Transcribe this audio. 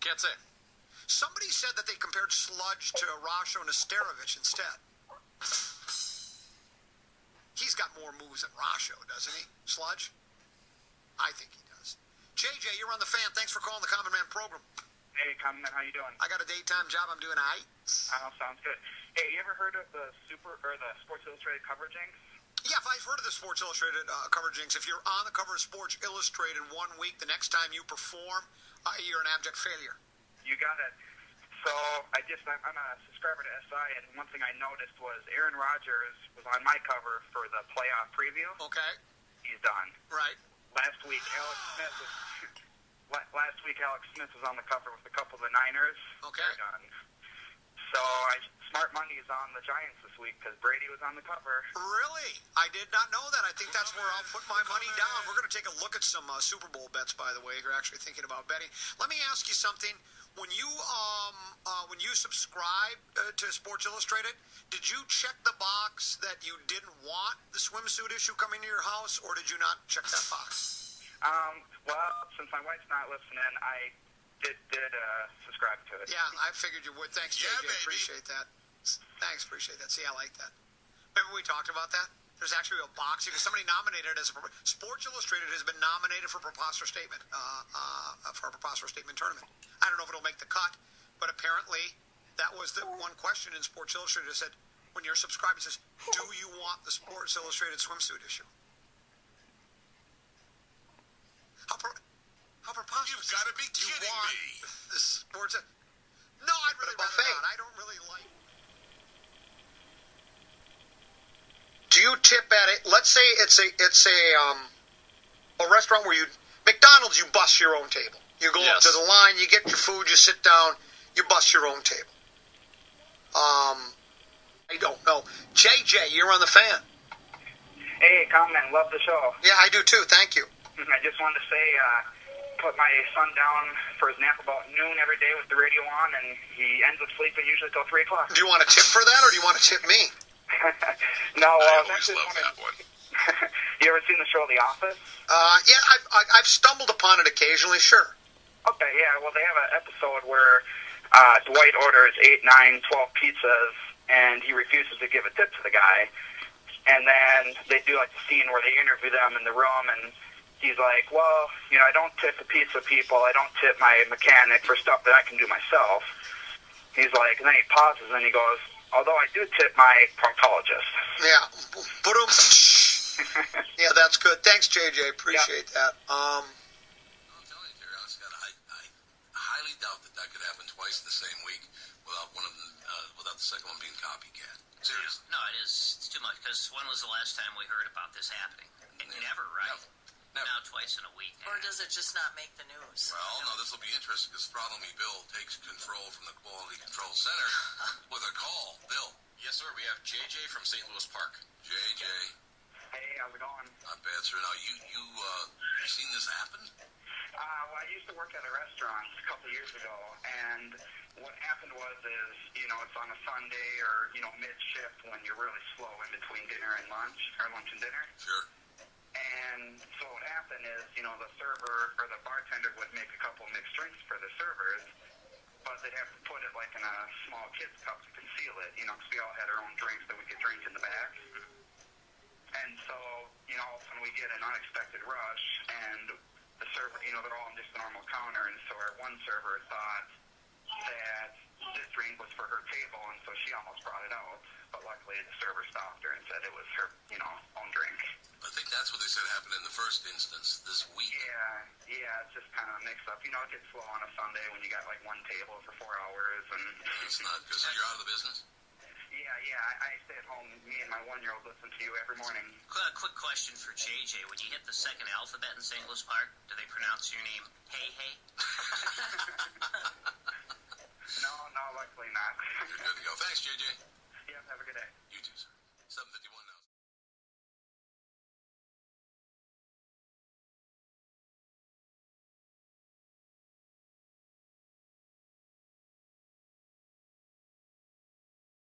Can't say. Somebody said that they compared Sludge to Rasho Nesterovich instead. He's got more moves than Rasho, doesn't he, Sludge? I think he does. JJ, you're on the fan. Thanks for calling the Common Man program. Hey, Common Man, how you doing? I got a daytime job. I'm doing aight. Oh, sounds good. Hey, you ever heard of the Sports Illustrated cover jinx? Yeah, I've heard of the Sports Illustrated cover jinx. If you're on the cover of Sports Illustrated 1 week, the next time you perform, you're an abject failure. You got it. So I'm a subscriber to SI, and one thing I noticed was Aaron Rodgers was on my cover for the playoff preview. Okay. He's done. Right. Last week, Alex Smith was on the cover with a couple of the Niners. Okay. They're done. So smart money is on the Giants this week because Brady was on the cover. Really? I did not know that. I think that's where I'll put my money down. We're going to take a look at some Super Bowl bets, by the way, if you're actually thinking about betting. Let me ask you something. When you subscribe to Sports Illustrated, did you check the box that you didn't want the swimsuit issue coming to your house, or did you not check that box? Well, since my wife's not listening, I did subscribe to it. Yeah, I figured you would. Thanks, JJ. Baby. Appreciate that. Thanks, appreciate that. See, I like that. Remember we talked about that? There's actually a box because somebody nominated as Sports Illustrated has been nominated for Preposterous Statement for a Preposterous Statement tournament. I don't know if it'll make the cut, but apparently that was the one question in Sports Illustrated. It said, when you're subscribed, it says, do you want the Sports Illustrated swimsuit issue? How preposterous! You've got to be kidding me! The sports. No, I'd really rather not. I don't really like. Do you tip at it? Let's say it's a restaurant where McDonald's, you bust your own table. You go up to the line, you get your food, you sit down, you bust your own table. I don't know. JJ, you're on the fan. Hey, Common Man, love the show. Yeah, I do too. Thank you. I just wanted to say, put my son down for his nap about noon every day with the radio on, and he ends up sleeping usually till 3 o'clock. Do you want a tip for that, or do you want to tip me? No, I always love that one. You ever seen the show The Office? Yeah, I've stumbled upon it occasionally, sure. Okay, yeah, well, they have an episode where Dwight orders 8, 9, 12 pizzas, and he refuses to give a tip to the guy. And then they do, like, the scene where they interview them in the room, and he's like, well, I don't tip the pizza people. I don't tip my mechanic for stuff that I can do myself. He's like, and then he pauses, and he goes, although I do tip my proctologist. Yeah. Yeah, that's good. Thanks, JJ. Appreciate that. I'll tell you, Terry, I highly doubt that could happen twice in the same week without the second one being copycat. Seriously. No, it is. It's too much, because when was the last time we heard about this happening? Never, right? Never. Now twice in a week. Or does it just not make the news? Well, no, this will be interesting because Throttle Me Bill takes control from the Quality Control Center with a call. Bill. Yes, sir. We have JJ from St. Louis Park. JJ. Hey, how's it going? Not bad, sir. Now, you seen this happen? Well, I used to work at a restaurant a couple of years ago, and what happened was it's on a Sunday or, mid-shift when you're really slow in between dinner and lunch, or lunch and dinner. Sure. And so what happened is, the server or the bartender would make a couple mixed drinks for the servers, but they'd have to put it like in a small kid's cup to conceal it, because we all had our own drinks that we could drink in the back. And so, all of a sudden we get an unexpected rush, and the server, they're all on just a normal counter, and so our one server thought that this drink was for her table, and so she almost brought it out, but luckily the server stopped her and said it was her, own drink. I think that's what they said happened in the first instance this week. Yeah, it's just kind of mixed up. It gets slow on a Sunday when you got like one table for 4 hours, and It's not because you're out of the business? Yeah, I stay at home. Me and my 1-year-old listen to you every morning. Quick question for JJ. When you hit the second alphabet in St. Louis Park, do they pronounce your name Hey? No, luckily not. You're good to go. Thanks, JJ. Yeah, have a good day. You too, sir.